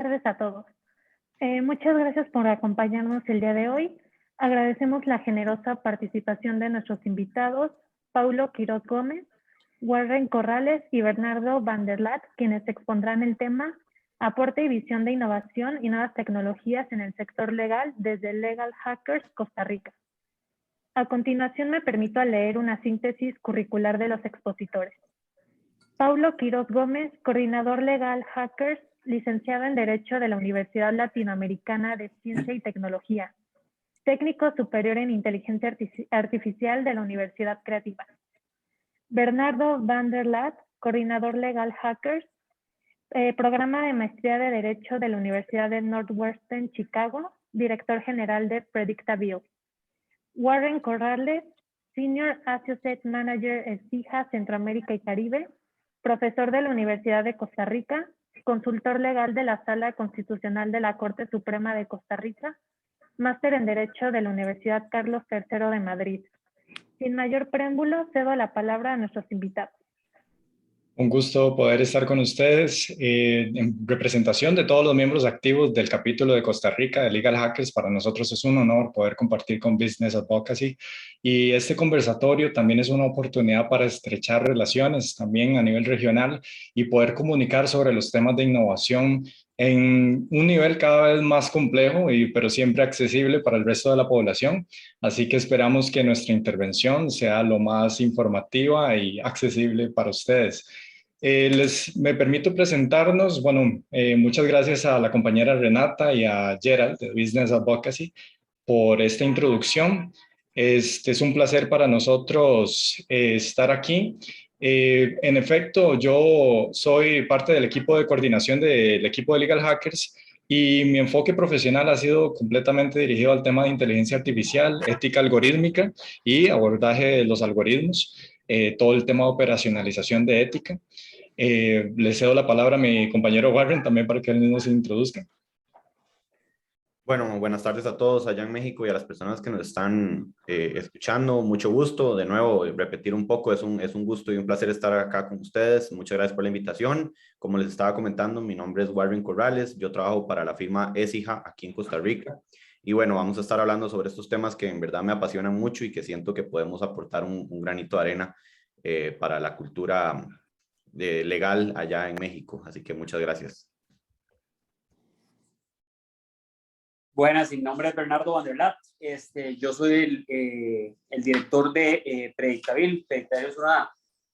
tardes a todos. Muchas gracias por acompañarnos el día de hoy. Agradecemos la generosa participación de nuestros invitados, Paulo Quiroz Gómez, Warren Corrales y Bernardo Van der Laat, quienes expondrán el tema Aporte y visión de innovación y nuevas tecnologías en el sector legal desde Legal Hackers, Costa Rica. A continuación me permito leer una síntesis curricular de los expositores. Paulo Quiroz Gómez, coordinador legal Hackers, licenciado en Derecho de la Universidad Latinoamericana de Ciencia y Tecnología, técnico superior en Inteligencia Artificial de la Universidad Creativa. Bernardo Van der Laat, coordinador legal Hackers, programa de maestría de Derecho de la Universidad de Northwestern Chicago, director general de Predictaville. Warren Corrales, Senior Associate Manager ESIJA Centroamérica y Caribe, profesor de la Universidad de Costa Rica, consultor legal de la Sala Constitucional de la Corte Suprema de Costa Rica, máster en Derecho de la Universidad Carlos III de Madrid. Sin mayor preámbulo, cedo la palabra a nuestros invitados. Un gusto poder estar con ustedes en representación de todos los miembros activos del capítulo de Costa Rica de Legal Hackers. Para nosotros es un honor poder compartir con Business Advocacy y este conversatorio también es una oportunidad para estrechar relaciones también a nivel regional y poder comunicar sobre los temas de innovación en un nivel cada vez más complejo, pero siempre accesible para el resto de la población. Así que esperamos que nuestra intervención sea lo más informativa y accesible para ustedes. Me permito presentarnos. Bueno, muchas gracias a la compañera Renata y a Gerald de Business Advocacy por esta introducción. Es un placer para nosotros estar aquí. En efecto, yo soy parte del equipo de coordinación del equipo de Legal Hackers y mi enfoque profesional ha sido completamente dirigido al tema de inteligencia artificial, ética algorítmica y abordaje de los algoritmos, todo el tema de operacionalización de ética. Le cedo la palabra a mi compañero Warren también para que él mismo se introduzca. Bueno, buenas tardes a todos allá en México y a las personas que nos están escuchando. Mucho gusto. De nuevo, repetir un poco, es un gusto y un placer estar acá con ustedes. Muchas gracias por la invitación. Como les estaba comentando, mi nombre es Warren Corrales. Yo trabajo para la firma ESIJA aquí en Costa Rica. Y bueno, vamos a estar hablando sobre estos temas que en verdad me apasionan mucho y que siento que podemos aportar un granito de arena para la cultura legal allá en México. Así que muchas gracias. Buenas, mi nombre es Bernardo Van der Laat. Yo soy el director de Predictaville. Predictaville es una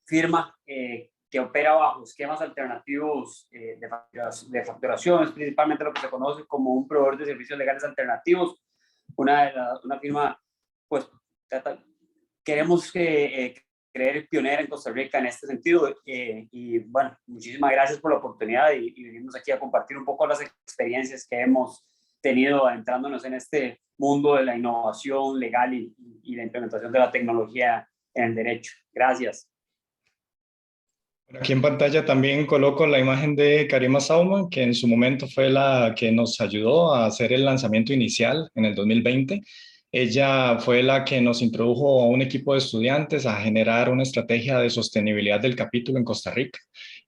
firma que opera bajo esquemas alternativos de facturación, es principalmente lo que se conoce como un proveedor de servicios legales alternativos. Una firma, pues, queremos creer pionera en Costa Rica en este sentido. Y bueno, muchísimas gracias por la oportunidad y venimos aquí a compartir un poco las experiencias que hemos tenido adentrándonos en este mundo de la innovación legal y la implementación de la tecnología en el derecho. Gracias. Aquí en pantalla también coloco la imagen de Karima Sauman, que en su momento fue la que nos ayudó a hacer el lanzamiento inicial en el 2020. Ella fue la que nos introdujo a un equipo de estudiantes a generar una estrategia de sostenibilidad del capítulo en Costa Rica.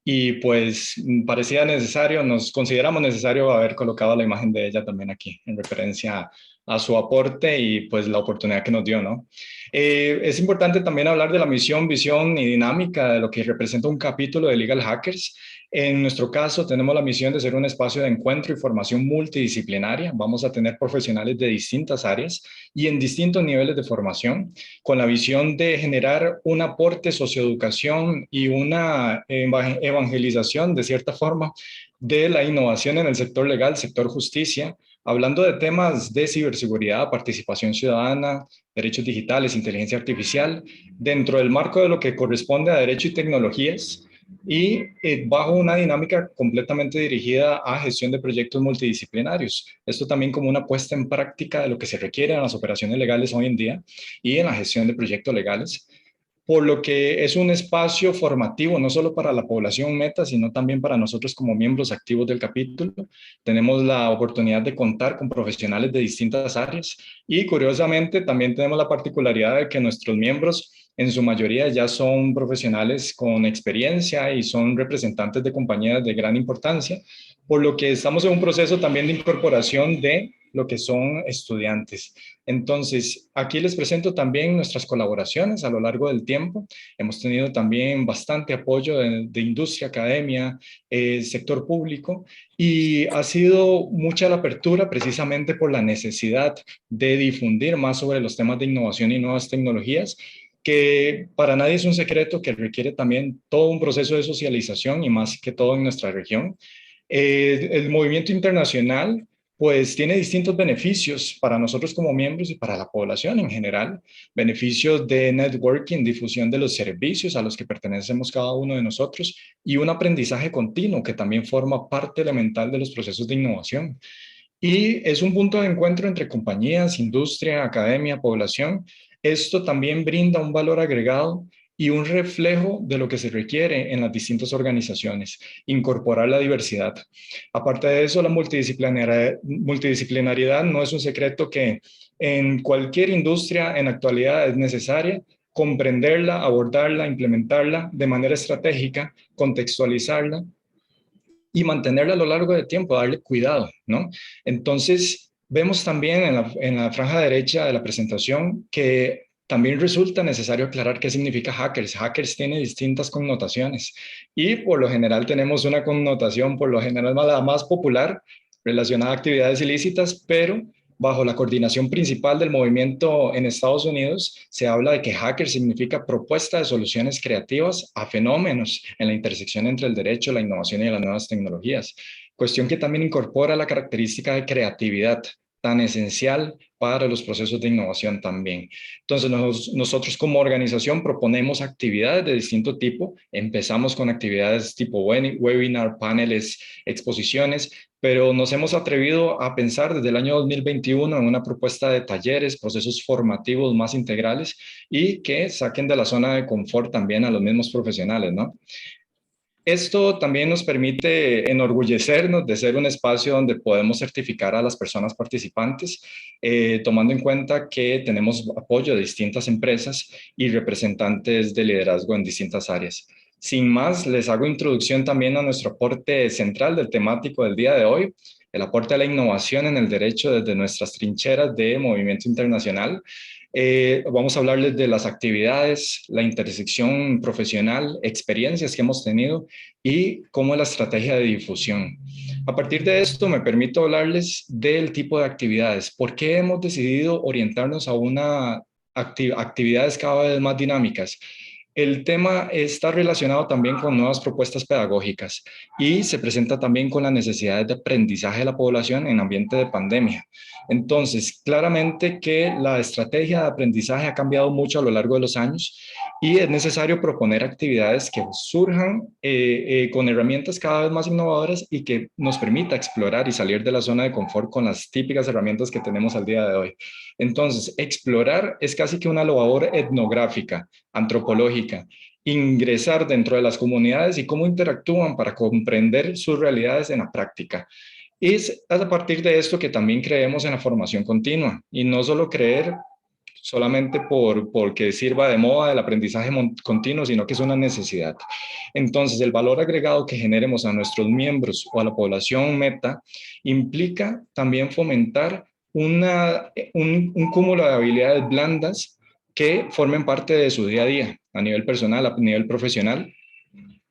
Y pues parecía necesario, nos consideramos necesario haber colocado la imagen de ella también aquí, en referencia a su aporte y pues la oportunidad que nos dio, ¿no? Es importante también hablar de la misión, visión y dinámica de lo que representa un capítulo de Legal Hackers. En nuestro caso, tenemos la misión de ser un espacio de encuentro y formación multidisciplinaria. Vamos a tener profesionales de distintas áreas y en distintos niveles de formación, con la visión de generar un aporte socioeducación y una evangelización, de cierta forma, de la innovación en el sector legal, sector justicia, hablando de temas de ciberseguridad, participación ciudadana, derechos digitales, inteligencia artificial, dentro del marco de lo que corresponde a derecho y tecnologías, y bajo una dinámica completamente dirigida a gestión de proyectos multidisciplinarios. Esto también como una puesta en práctica de lo que se requiere en las operaciones legales hoy en día y en la gestión de proyectos legales, por lo que es un espacio formativo no solo para la población meta, sino también para nosotros como miembros activos del capítulo. Tenemos la oportunidad de contar con profesionales de distintas áreas y curiosamente también tenemos la particularidad de que nuestros miembros en su mayoría ya son profesionales con experiencia y son representantes de compañías de gran importancia, por lo que estamos en un proceso también de incorporación de lo que son estudiantes. Entonces, aquí les presento también nuestras colaboraciones a lo largo del tiempo. Hemos tenido también bastante apoyo de industria, academia, sector público, y ha sido mucha la apertura precisamente por la necesidad de difundir más sobre los temas de innovación y nuevas tecnologías, que para nadie es un secreto que requiere también todo un proceso de socialización y más que todo en nuestra región. El movimiento internacional pues tiene distintos beneficios para nosotros como miembros y para la población en general. Beneficios de networking, difusión de los servicios a los que pertenecemos cada uno de nosotros y un aprendizaje continuo que también forma parte elemental de los procesos de innovación. Y es un punto de encuentro entre compañías, industria, academia, población. Esto también brinda un valor agregado y un reflejo de lo que se requiere en las distintas organizaciones, incorporar la diversidad. Aparte de eso, la multidisciplinariedad no es un secreto que en cualquier industria en la actualidad es necesaria comprenderla, abordarla, implementarla de manera estratégica, contextualizarla y mantenerla a lo largo del tiempo, darle cuidado, ¿no? Entonces, vemos también en la franja derecha de la presentación que también resulta necesario aclarar qué significa hackers. Hackers tiene distintas connotaciones y por lo general tenemos una connotación, por lo general la más popular, relacionada a actividades ilícitas, pero bajo la coordinación principal del movimiento en Estados Unidos, se habla de que hacker significa propuesta de soluciones creativas a fenómenos en la intersección entre el derecho, la innovación y las nuevas tecnologías. Cuestión que también incorpora la característica de creatividad, tan esencial para los procesos de innovación también. Entonces, nosotros como organización proponemos actividades de distinto tipo. Empezamos con actividades tipo webinar, paneles, exposiciones, pero nos hemos atrevido a pensar desde el año 2021 en una propuesta de talleres, procesos formativos más integrales y que saquen de la zona de confort también a los mismos profesionales, ¿no? Esto también nos permite enorgullecernos de ser un espacio donde podemos certificar a las personas participantes, tomando en cuenta que tenemos apoyo de distintas empresas y representantes de liderazgo en distintas áreas. Sin más, les hago introducción también a nuestro aporte central del temático del día de hoy, el aporte a la innovación en el derecho desde nuestras trincheras de movimiento internacional. Vamos a hablarles de las actividades, la intersección profesional, experiencias que hemos tenido y cómo es la estrategia de difusión. A partir de esto me permito hablarles del tipo de actividades. ¿Por qué hemos decidido orientarnos a actividades cada vez más dinámicas? El tema está relacionado también con nuevas propuestas pedagógicas y se presenta también con las necesidades de aprendizaje de la población en ambiente de pandemia. Entonces, claramente que la estrategia de aprendizaje ha cambiado mucho a lo largo de los años y es necesario proponer actividades que surjan con herramientas cada vez más innovadoras y que nos permita explorar y salir de la zona de confort con las típicas herramientas que tenemos al día de hoy. Entonces, explorar es casi que una labor etnográfica, antropológica, ingresar dentro de las comunidades y cómo interactúan para comprender sus realidades en la práctica. Es a partir de esto que también creemos en la formación continua y no solo creer solamente porque sirva de moda el aprendizaje continuo, sino que es una necesidad. Entonces, el valor agregado que generemos a nuestros miembros o a la población meta implica también fomentar un cúmulo de habilidades blandas que formen parte de su día a día, a nivel personal, a nivel profesional.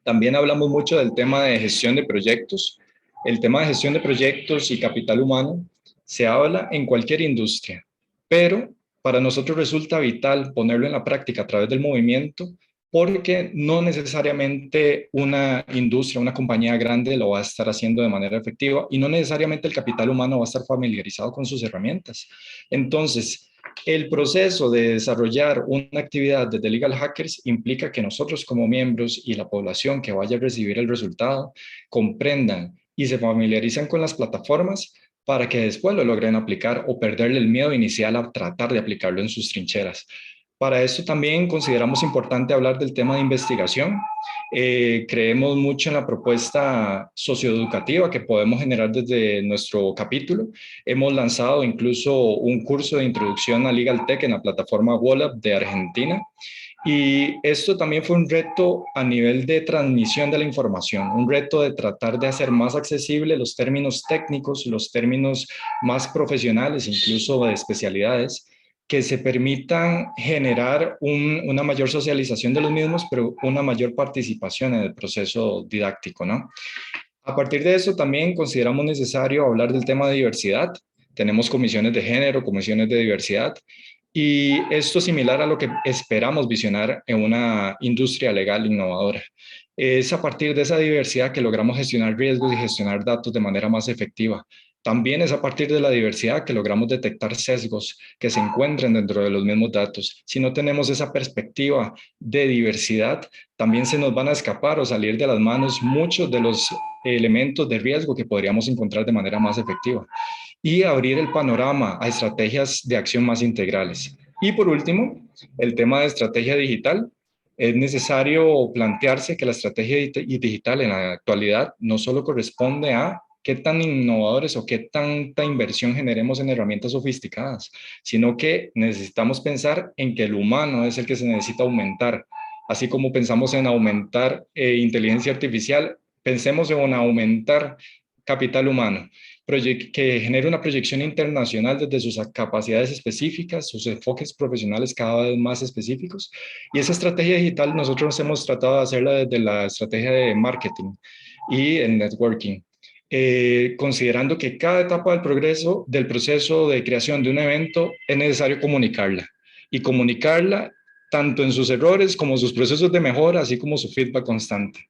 También hablamos mucho del tema de gestión de proyectos. El tema de gestión de proyectos y capital humano se habla en cualquier industria, pero para nosotros resulta vital ponerlo en la práctica a través del movimiento porque no necesariamente una industria, una compañía grande lo va a estar haciendo de manera efectiva y no necesariamente el capital humano va a estar familiarizado con sus herramientas. Entonces, el proceso de desarrollar una actividad desde Legal Hackers implica que nosotros como miembros y la población que vaya a recibir el resultado comprendan y se familiarizan con las plataformas para que después lo logren aplicar o perderle el miedo inicial a tratar de aplicarlo en sus trincheras. Para esto también consideramos importante hablar del tema de investigación. Creemos mucho en la propuesta socioeducativa que podemos generar desde nuestro capítulo. Hemos lanzado incluso un curso de introducción a Legal Tech en la plataforma Wallap de Argentina Y esto también fue un reto a nivel de transmisión de la información, un reto de tratar de hacer más accesible los términos técnicos, los términos más profesionales, incluso de especialidades, que se permitan generar una mayor socialización de los mismos, pero una mayor participación en el proceso didáctico, ¿no? A partir de eso también consideramos necesario hablar del tema de diversidad. Tenemos comisiones de género, comisiones de diversidad, y esto es similar a lo que esperamos visionar en una industria legal innovadora. Es a partir de esa diversidad que logramos gestionar riesgos y gestionar datos de manera más efectiva. También es a partir de la diversidad que logramos detectar sesgos que se encuentran dentro de los mismos datos. Si no tenemos esa perspectiva de diversidad, también se nos van a escapar o salir de las manos muchos de los elementos de riesgo que podríamos encontrar de manera más efectiva, y abrir el panorama a estrategias de acción más integrales. Y por último, el tema de estrategia digital. Es necesario plantearse que la estrategia digital en la actualidad no solo corresponde a qué tan innovadores o qué tanta inversión generemos en herramientas sofisticadas, sino que necesitamos pensar en que el humano es el que se necesita aumentar. Así como pensamos en aumentar inteligencia artificial, pensemos en aumentar capital humano, que genere una proyección internacional desde sus capacidades específicas, sus enfoques profesionales cada vez más específicos. Y esa estrategia digital nosotros hemos tratado de hacerla desde la estrategia de marketing y el networking, considerando que cada etapa del proceso de creación de un evento es necesario comunicarla, y comunicarla tanto en sus errores como sus procesos de mejora, así como su feedback constante.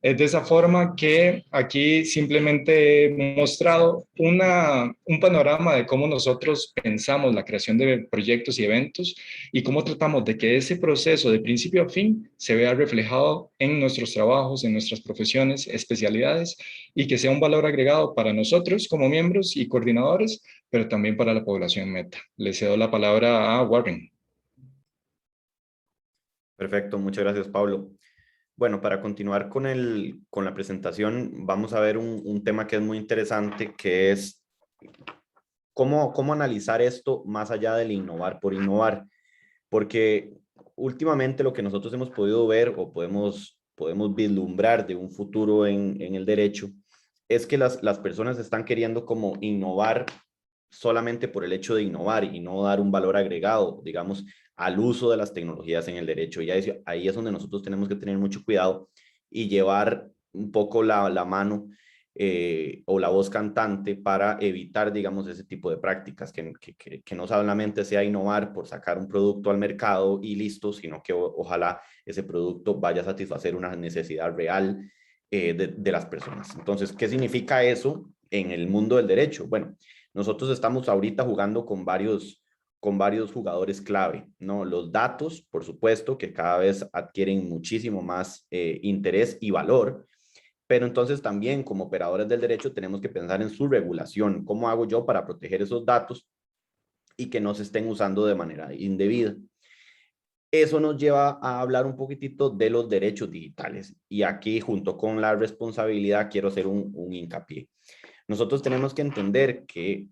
Es de esa forma que aquí simplemente he mostrado un panorama de cómo nosotros pensamos la creación de proyectos y eventos, y cómo tratamos de que ese proceso de principio a fin se vea reflejado en nuestros trabajos, en nuestras profesiones, especialidades, y que sea un valor agregado para nosotros como miembros y coordinadores, pero también para la población meta. Le cedo la palabra a Warren. Perfecto, muchas gracias, Pablo. Bueno, para continuar con la presentación, vamos a ver un tema que es muy interesante, que es cómo analizar esto más allá del innovar por innovar. Porque últimamente lo que nosotros hemos podido ver o podemos vislumbrar de un futuro en el derecho es que las personas están queriendo como innovar solamente por el hecho de innovar y no dar un valor agregado, digamos, al uso de las tecnologías en el derecho. Y ahí es donde nosotros tenemos que tener mucho cuidado y llevar un poco la mano o la voz cantante para evitar, digamos, ese tipo de prácticas, que no solamente sea innovar por sacar un producto al mercado y listo, sino que ojalá ese producto vaya a satisfacer una necesidad real de las personas. Entonces, ¿qué significa eso en el mundo del derecho? Bueno, nosotros estamos ahorita jugando con varios jugadores clave, ¿no? Los datos, por supuesto, que cada vez adquieren muchísimo más interés y valor, pero entonces también como operadores del derecho tenemos que pensar en su regulación. ¿Cómo hago yo para proteger esos datos y que no se estén usando de manera indebida? Eso nos lleva a hablar un poquitito de los derechos digitales. Y aquí, junto con la responsabilidad, quiero hacer un hincapié. Nosotros tenemos que entender que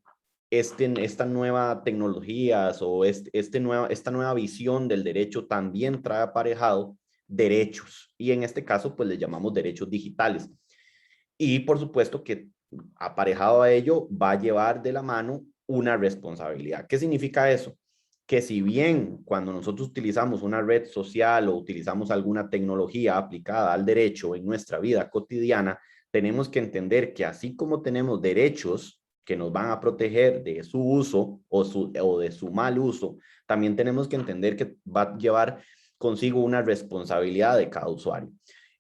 esta nueva tecnologías o esta nueva visión del derecho también trae aparejado derechos, y en este caso pues le llamamos derechos digitales, y por supuesto que aparejado a ello va a llevar de la mano una responsabilidad. ¿Qué significa eso? Que si bien cuando nosotros utilizamos una red social o utilizamos alguna tecnología aplicada al derecho en nuestra vida cotidiana, tenemos que entender que así como tenemos derechos que nos van a proteger de su uso o de su mal uso, también tenemos que entender que va a llevar consigo una responsabilidad de cada usuario.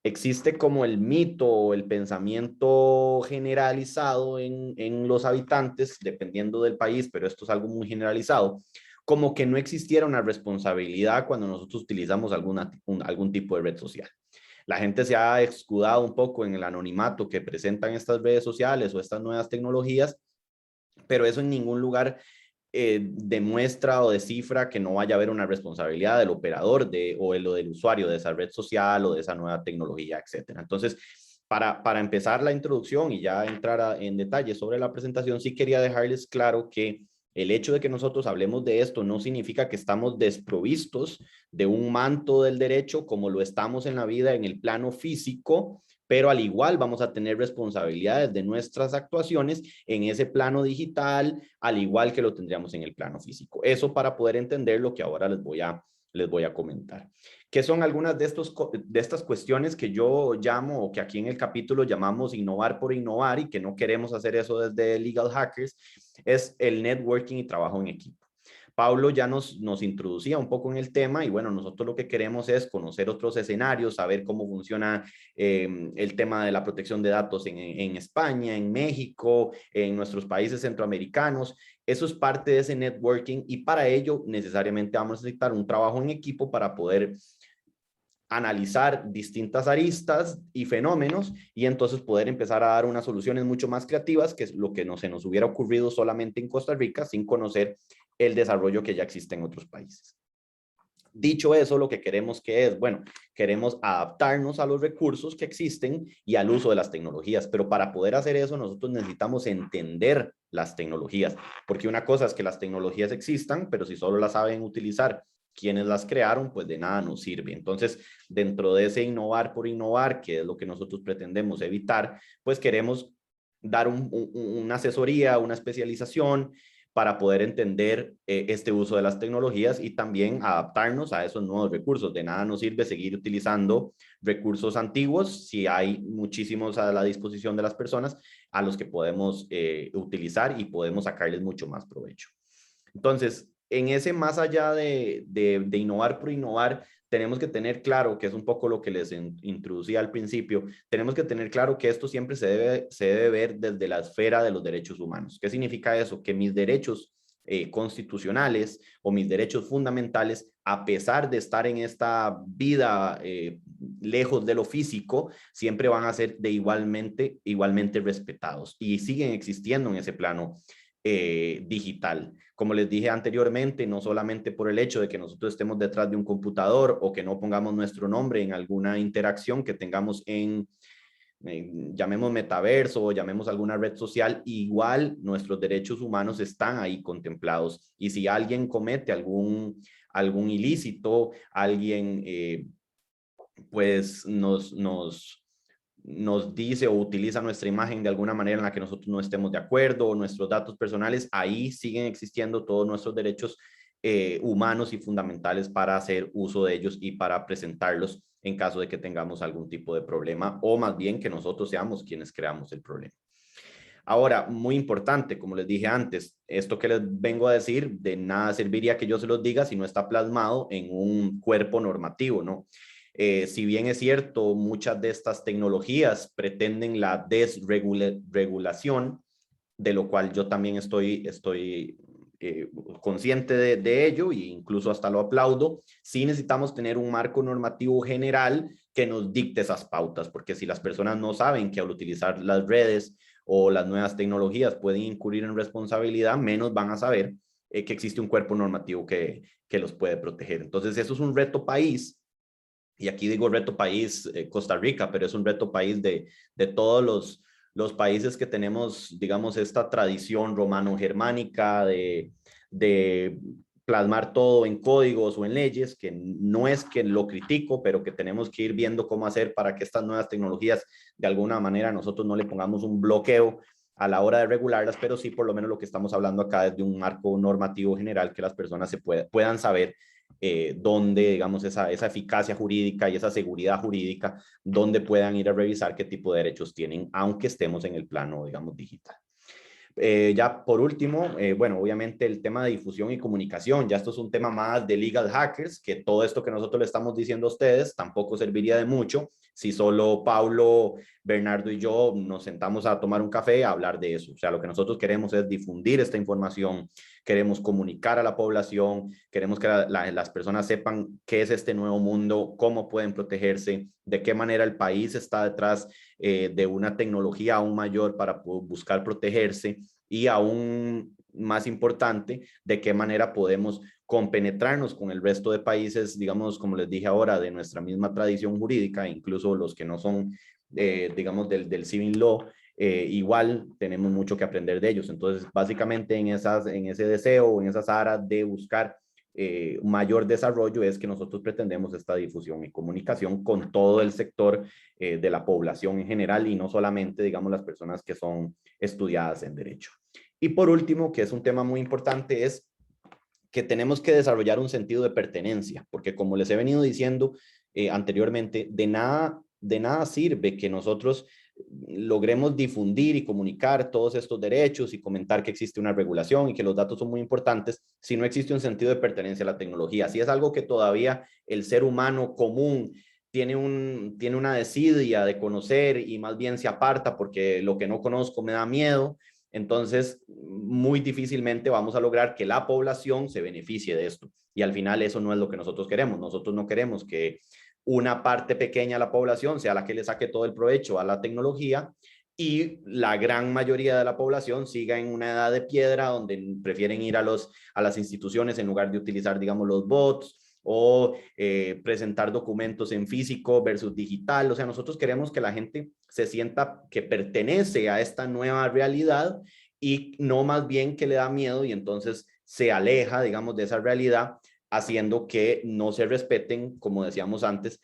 Existe como el mito o el pensamiento generalizado en los habitantes, dependiendo del país, pero esto es algo muy generalizado, como que no existiera una responsabilidad cuando nosotros utilizamos algún tipo de red social. La gente se ha escudado un poco en el anonimato que presentan estas redes sociales o estas nuevas tecnologías, pero eso en ningún lugar demuestra o descifra que no vaya a haber una responsabilidad del operador o del usuario de esa red social o de esa nueva tecnología, etcétera. Entonces, para empezar la introducción y ya entrar en detalle sobre la presentación, sí quería dejarles claro que El hecho de que nosotros hablemos de esto no significa que estamos desprovistos de un manto del derecho como lo estamos en la vida en el plano físico, pero al igual vamos a tener responsabilidades de nuestras actuaciones en ese plano digital, al igual que lo tendríamos en el plano físico. Eso para poder entender lo que ahora les voy a comentar. ¿Qué son algunas de estas cuestiones que yo llamo, o que aquí en el capítulo llamamos innovar por innovar, y que no queremos hacer eso desde Legal Hackers? Es el networking y trabajo en equipo. Pablo ya nos introducía un poco en el tema, y bueno, nosotros lo que queremos es conocer otros escenarios, saber cómo funciona el tema de la protección de datos en España, en México, en nuestros países centroamericanos. Eso es parte de ese networking, y para ello necesariamente vamos a necesitar un trabajo en equipo para poder analizar distintas aristas y fenómenos, y entonces poder empezar a dar unas soluciones mucho más creativas, que es lo que no se nos hubiera ocurrido solamente en Costa Rica, sin conocer el desarrollo que ya existe en otros países. Dicho eso, lo que queremos bueno, queremos adaptarnos a los recursos que existen y al uso de las tecnologías, pero para poder hacer eso nosotros necesitamos entender las tecnologías, porque una cosa es que las tecnologías existan, pero si solo las saben utilizar quienes las crearon, pues de nada nos sirve. Entonces, dentro de ese innovar por innovar, que es lo que nosotros pretendemos evitar, pues queremos dar una asesoría, una especialización para poder entender este uso de las tecnologías y también adaptarnos a esos nuevos recursos. De nada nos sirve seguir utilizando recursos antiguos si hay muchísimos a la disposición de las personas a los que podemos utilizar y podemos sacarles mucho más provecho. Entonces, en ese más allá de innovar por innovar, tenemos que tener claro, que es un poco lo que les introducía al principio, tenemos que tener claro que esto siempre se debe ver desde la esfera de los derechos humanos. ¿Qué significa eso? Que mis derechos constitucionales o mis derechos fundamentales, a pesar de estar en esta vida lejos de lo físico, siempre van a ser igualmente respetados y siguen existiendo en ese plano digital. Como les dije anteriormente, no solamente por el hecho de que nosotros estemos detrás de un computador o que no pongamos nuestro nombre en alguna interacción que tengamos llamemos metaverso o llamemos alguna red social, igual nuestros derechos humanos están ahí contemplados. Y si alguien comete algún ilícito, alguien pues nos dice o utiliza nuestra imagen de alguna manera en la que nosotros no estemos de acuerdo, o nuestros datos personales, ahí siguen existiendo todos nuestros derechos humanos y fundamentales para hacer uso de ellos y para presentarlos en caso de que tengamos algún tipo de problema, o más bien que nosotros seamos quienes creamos el problema. Ahora, muy importante, como les dije antes, esto que les vengo a decir, de nada serviría que yo se los diga si no está plasmado en un cuerpo normativo, ¿no? Si bien es cierto, muchas de estas tecnologías pretenden la desregulación, de lo cual yo también estoy consciente de ello, e incluso hasta lo aplaudo, sí necesitamos tener un marco normativo general que nos dicte esas pautas, porque si las personas no saben que al utilizar las redes o las nuevas tecnologías pueden incurrir en responsabilidad, menos van a saber que existe un cuerpo normativo que los puede proteger. Entonces, eso es un reto país. Y aquí digo reto país Costa Rica, pero es un reto país de todos los países que tenemos, digamos, esta tradición romano-germánica de plasmar todo en códigos o en leyes, que no es que lo critico, pero que tenemos que ir viendo cómo hacer para que estas nuevas tecnologías, de alguna manera, nosotros no le pongamos un bloqueo a la hora de regularlas, pero sí por lo menos lo que estamos hablando acá es de un marco normativo general que las personas puedan saber donde, digamos, esa eficacia jurídica y esa seguridad jurídica, donde puedan ir a revisar qué tipo de derechos tienen, aunque estemos en el plano, digamos, digital. Ya por último, bueno, obviamente el tema de difusión y comunicación, ya esto es un tema más de legal hackers, que todo esto que nosotros le estamos diciendo a ustedes tampoco serviría de mucho si solo Paulo, Bernardo y yo nos sentamos a tomar un café a hablar de eso. O sea, lo que nosotros queremos es difundir esta información, queremos comunicar a la población, queremos que las personas sepan qué es este nuevo mundo, cómo pueden protegerse, de qué manera el país está detrás de una tecnología aún mayor para buscar protegerse, y aún más importante, de qué manera podemos compenetrarnos con el resto de países, digamos, como les dije ahora, de nuestra misma tradición jurídica, incluso los que no son, digamos, del civil law, igual tenemos mucho que aprender de ellos. Entonces, básicamente en ese deseo, en esas aras de buscar mayor desarrollo es que nosotros pretendemos esta difusión y comunicación con todo el sector de la población en general y no solamente, digamos, las personas que son estudiadas en derecho. Y por último, que es un tema muy importante, es que tenemos que desarrollar un sentido de pertenencia, porque como les he venido diciendo anteriormente, de nada sirve que nosotros logremos difundir y comunicar todos estos derechos y comentar que existe una regulación y que los datos son muy importantes si no existe un sentido de pertenencia a la tecnología. Si es algo que todavía el ser humano común tiene una desidia de conocer y más bien se aparta porque lo que no conozco me da miedo, entonces muy difícilmente vamos a lograr que la población se beneficie de esto. Y al final eso no es lo que nosotros queremos. Nosotros no queremos que una parte pequeña de la población sea la que le saque todo el provecho a la tecnología y la gran mayoría de la población siga en una edad de piedra donde prefieren ir a las instituciones en lugar de utilizar, digamos, los bots o presentar documentos en físico versus digital. O sea, nosotros queremos que la gente se sienta que pertenece a esta nueva realidad y no más bien que le da miedo y entonces se aleja, digamos, de esa realidad, haciendo que no se respeten, como decíamos antes,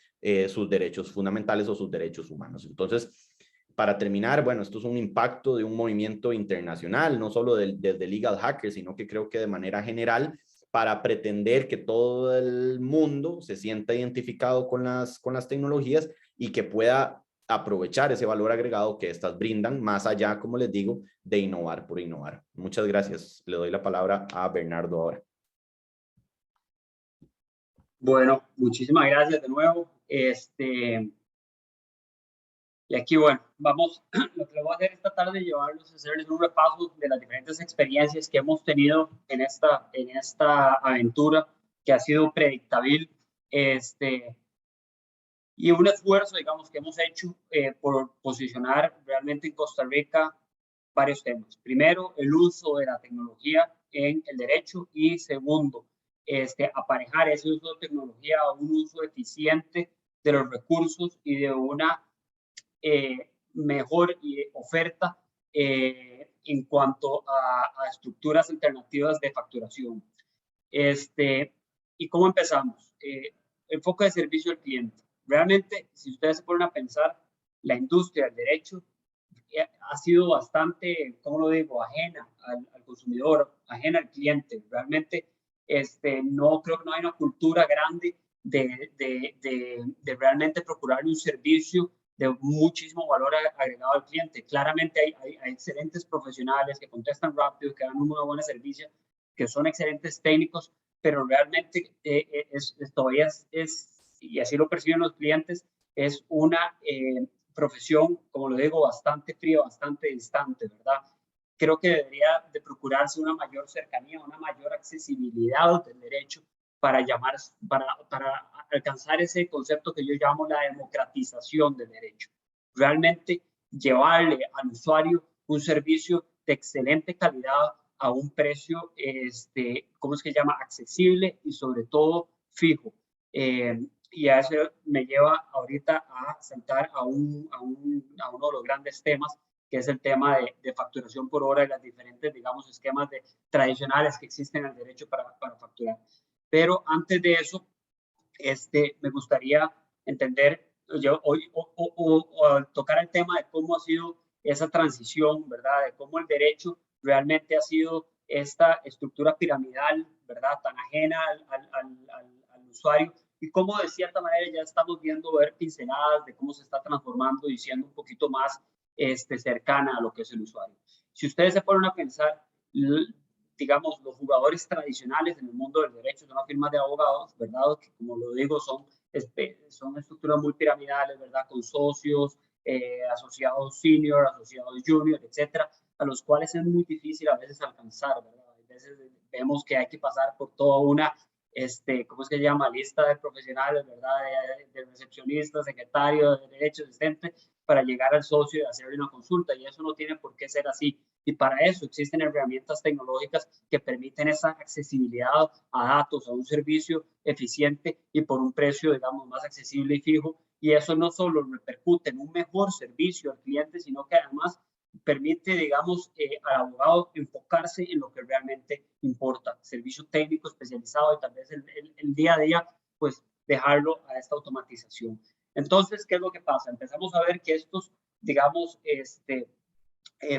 sus derechos fundamentales o sus derechos humanos. Entonces, para terminar, bueno, esto es un impacto de un movimiento internacional, no solo desde Legal Hackers, sino que creo que de manera general, para pretender que todo el mundo se sienta identificado con las tecnologías y que pueda aprovechar ese valor agregado que estas brindan, más allá, como les digo, de innovar por innovar. Muchas gracias. Le doy la palabra a Bernardo ahora. Bueno, muchísimas gracias de nuevo. Y aquí, bueno, vamos, lo que voy a hacer esta tarde es llevarlos a hacerles un repaso de las diferentes experiencias que hemos tenido en esta aventura que ha sido Predictabil, y un esfuerzo, digamos, que hemos hecho por posicionar realmente en Costa Rica varios temas. Primero, el uso de la tecnología en el derecho y segundo, aparejar ese uso de tecnología a un uso eficiente de los recursos y de una mejor oferta en cuanto a estructuras alternativas de facturación. ¿Y cómo empezamos? Enfoque de servicio al cliente. Realmente, si ustedes se ponen a pensar, la industria del derecho ha sido bastante, ¿cómo lo digo?, ajena al consumidor, ajena al cliente. Realmente, no creo que no hay una cultura grande de realmente procurar un servicio de muchísimo valor agregado al cliente. Claramente hay excelentes profesionales que contestan rápido, que dan una buena servicio, que son excelentes técnicos, pero realmente todavía es, y así lo perciben los clientes, es una profesión, como lo digo, bastante fría, bastante distante, ¿verdad? Creo que debería de procurarse una mayor cercanía, una mayor accesibilidad del derecho para alcanzar ese concepto que yo llamo la democratización del derecho. Realmente llevarle al usuario un servicio de excelente calidad a un precio, ¿cómo es que se llama? Accesible y sobre todo fijo. Y a eso me lleva ahorita a saltar a uno de los grandes temas, que es el tema de facturación por hora y las diferentes, digamos, esquemas tradicionales que existen en el derecho para facturar. Pero antes de eso, me gustaría entender, o tocar el tema de cómo ha sido esa transición, ¿verdad? De cómo el derecho realmente ha sido esta estructura piramidal, ¿verdad? Tan ajena al usuario, y cómo de cierta manera ya estamos viendo ver pinceladas de cómo se está transformando y siendo un poquito más cercana a lo que es el usuario. Si ustedes se ponen a pensar, digamos, los jugadores tradicionales en el mundo del derecho son las firmas de abogados, ¿verdad? Que como lo digo, son estructuras muy piramidales, ¿verdad? Con socios, asociados senior, asociados junior, etcétera, a los cuales es muy difícil a veces alcanzar, ¿verdad? A veces vemos que hay que pasar por toda una, ¿cómo es que se llama? Lista de profesionales, ¿verdad? De recepcionistas, secretarios, de derecho, asistente, para llegar al socio y hacerle una consulta, y eso no tiene por qué ser así. Y para eso existen herramientas tecnológicas que permiten esa accesibilidad a datos, a un servicio eficiente y por un precio, digamos, más accesible y fijo. Y eso no solo repercute en un mejor servicio al cliente, sino que además permite, digamos, al abogado enfocarse en lo que realmente importa, servicio técnico especializado y tal vez el día a día, pues dejarlo a esta automatización. Entonces, ¿qué es lo que pasa? Empezamos a ver que estos, digamos,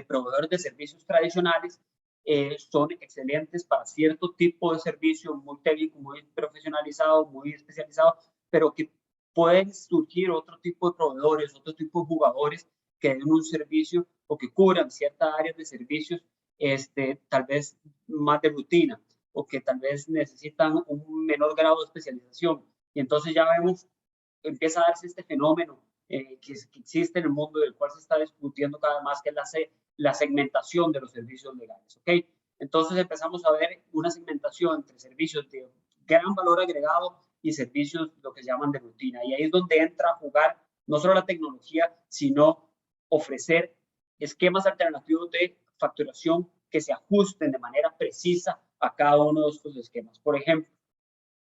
proveedores de servicios tradicionales son excelentes para cierto tipo de servicio muy técnico, muy profesionalizado, muy especializado, pero que pueden surgir otro tipo de proveedores, otro tipo de jugadores que den un servicio o que cubran ciertas áreas de servicios, tal vez más de rutina, o que tal vez necesitan un menor grado de especialización. Y entonces ya vemos, empieza a darse este fenómeno que existe en el mundo, del cual se está discutiendo cada vez más, que es la segmentación de los servicios legales. ¿Okay? Entonces empezamos a ver una segmentación entre servicios de gran valor agregado y servicios, lo que se llaman de rutina. Y ahí es donde entra a jugar no solo la tecnología, sino ofrecer esquemas alternativos de facturación que se ajusten de manera precisa a cada uno de estos esquemas. Por ejemplo,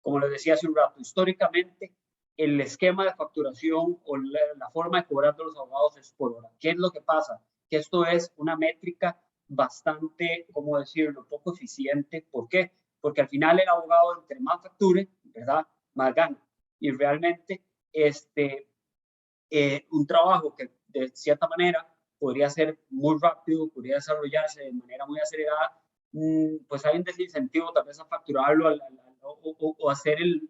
como les decía hace un rato, históricamente el esquema de facturación o la forma de cobrar de los abogados es por hora. ¿Qué es lo que pasa? Que esto es una métrica bastante, ¿cómo decirlo?, poco eficiente. ¿Por qué? Porque al final el abogado, entre más facture, ¿verdad?, más gana. Y realmente un trabajo que de cierta manera podría ser muy rápido, podría desarrollarse de manera muy acelerada, pues hay un desincentivo tal vez a facturarlo o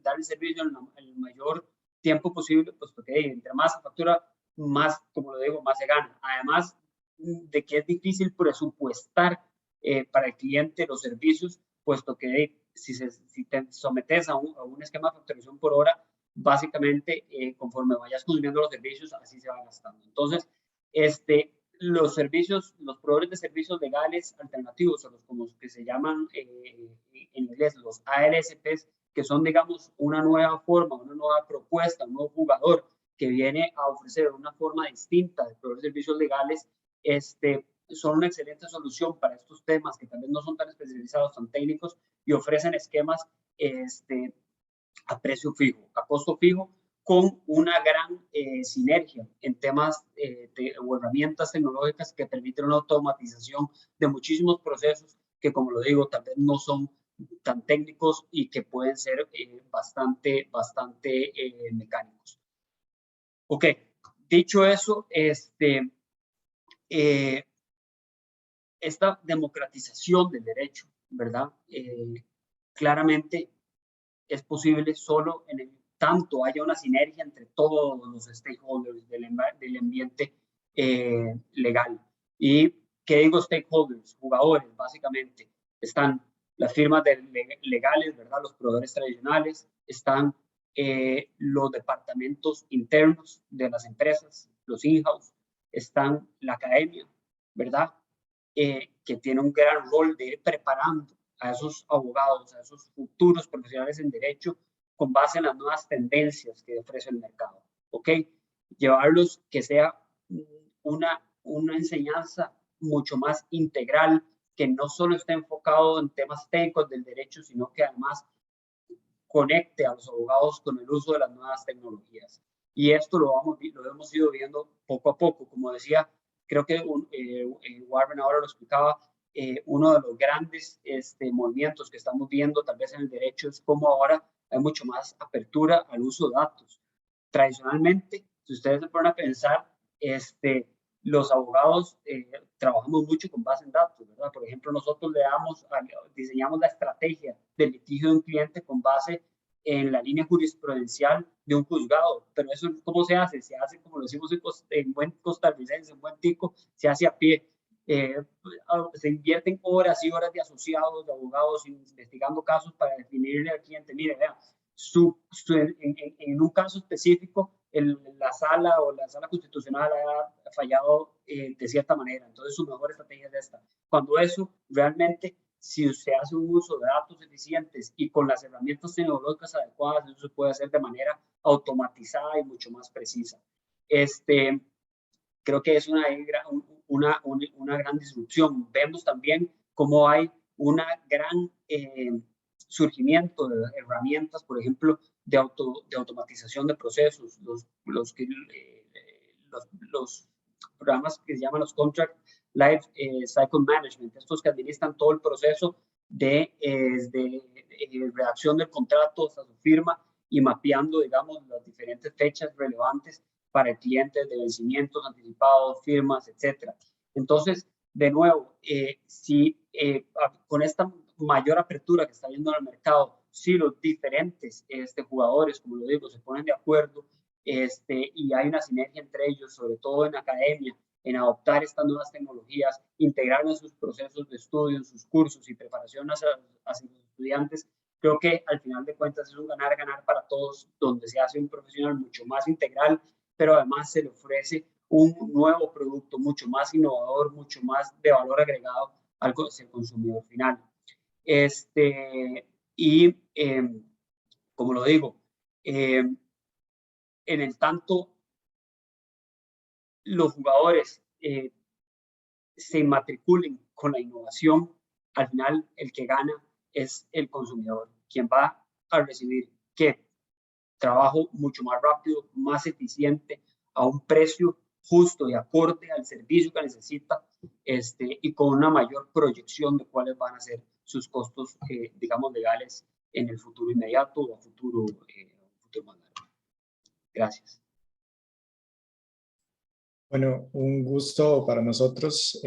dar el servicio en el mayor tiempo posible, pues porque entre más se factura, más, como lo digo, más se gana. Además de que es difícil presupuestar para el cliente los servicios, puesto que si te sometes a un esquema de facturación por hora, básicamente conforme vayas consumiendo los servicios, así se va gastando. Entonces, los servicios, los proveedores de servicios legales alternativos, o los como que se llaman en inglés los ALSPs, que son, digamos, una nueva forma, una nueva propuesta, un nuevo jugador que viene a ofrecer una forma distinta de proveer servicios legales, son una excelente solución para estos temas que también no son tan especializados, tan técnicos, y ofrecen esquemas a precio fijo, a costo fijo, con una gran sinergia en temas o herramientas tecnológicas que permiten una automatización de muchísimos procesos que, como lo digo, tal vez no son tan técnicos y que pueden ser bastante mecánicos. Ok, dicho eso, esta democratización del derecho, ¿verdad? Claramente es posible solo en el tanto haya una sinergia entre todos los stakeholders del ambiente legal. ¿Y qué digo stakeholders? Jugadores, básicamente. Están las firmas legales, ¿verdad? Los proveedores tradicionales, están los departamentos internos de las empresas, los in-house, están la academia, ¿verdad? Que tiene un gran rol de ir preparando a esos abogados, a esos futuros profesionales en derecho, con base en las nuevas tendencias que ofrece el mercado. ¿Ok? Llevarlos que sea una enseñanza mucho más integral, que no solo esté enfocado en temas técnicos del derecho, sino que además conecte a los abogados con el uso de las nuevas tecnologías. Y esto lo hemos ido viendo poco a poco. Como decía, creo que Warren ahora lo explicaba, uno de los grandes movimientos que estamos viendo tal vez en el derecho es cómo ahora hay mucho más apertura al uso de datos. Tradicionalmente, si ustedes se ponen a pensar, los abogados trabajamos mucho con base en datos, ¿verdad? Por ejemplo, nosotros diseñamos la estrategia del litigio de un cliente con base en la línea jurisprudencial de un juzgado. Pero eso, ¿cómo se hace? Se hace, como lo decimos en buen costarricense, en buen tico, se hace a pie. Se invierten horas y horas de asociados, de abogados, investigando casos para definirle al cliente, mire, vea, en un caso específico, la sala constitucional ha fallado de cierta manera, entonces su mejor estrategia es esta. Cuando eso realmente, si se hace un uso de datos eficientes y con las herramientas tecnológicas adecuadas, eso se puede hacer de manera automatizada y mucho más precisa. Creo que es una gran disrupción. Vemos también cómo hay una gran surgimiento de herramientas, por ejemplo, de automatización de procesos, los programas que se llaman los contract Life Cycle Management, estos que administran todo el proceso de redacción del contrato hasta su firma y mapeando, digamos, las diferentes fechas relevantes para el cliente de vencimientos anticipados, firmas, etcétera. Entonces, de nuevo, con esta mayor apertura que está viendo en el mercado, si los diferentes jugadores, como lo digo, se ponen de acuerdo y hay una sinergia entre ellos, sobre todo en academia, en adoptar estas nuevas tecnologías, integrar en sus procesos de estudio, en sus cursos y preparación a sus estudiantes, creo que al final de cuentas es un ganar-ganar para todos, donde se hace un profesional mucho más integral, pero además se le ofrece un nuevo producto mucho más innovador, mucho más de valor agregado al consumidor final. Como lo digo, en el tanto los jugadores se inmatriculen con la innovación, al final el que gana es el consumidor, quien va a recibir ¿qué? Trabajo mucho más rápido, más eficiente, a un precio justo y acorde al servicio que necesita, y con una mayor proyección de cuáles van a ser sus costos, digamos, legales en el futuro inmediato o a futuro más largo. Gracias. Bueno, un gusto para nosotros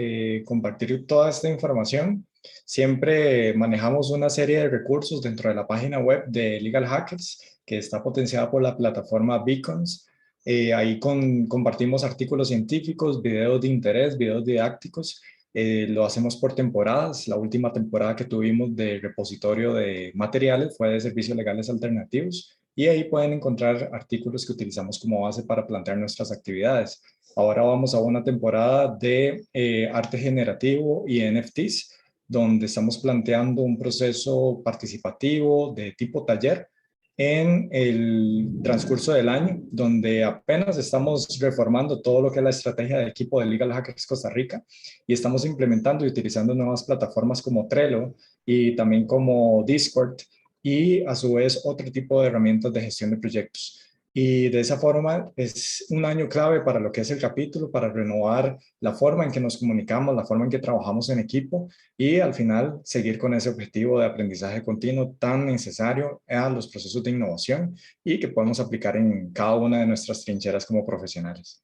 compartir toda esta información. Siempre manejamos una serie de recursos dentro de la página web de Legal Hackers, que está potenciada por la plataforma Beacons. Ahí compartimos artículos científicos, videos de interés, videos didácticos. Lo hacemos por temporadas. La última temporada que tuvimos de repositorio de materiales fue de servicios legales alternativos. Y ahí pueden encontrar artículos que utilizamos como base para plantear nuestras actividades. Ahora vamos a una temporada de arte generativo y NFTs, donde estamos planteando un proceso participativo de tipo taller en el transcurso del año, donde apenas estamos reformando todo lo que es la estrategia de equipo de Legal Hackers Costa Rica y estamos implementando y utilizando nuevas plataformas como Trello y también como Discord y a su vez otro tipo de herramientas de gestión de proyectos. Y de esa forma es un año clave para lo que es el capítulo, para renovar la forma en que nos comunicamos, la forma en que trabajamos en equipo y al final seguir con ese objetivo de aprendizaje continuo tan necesario a los procesos de innovación y que podemos aplicar en cada una de nuestras trincheras como profesionales.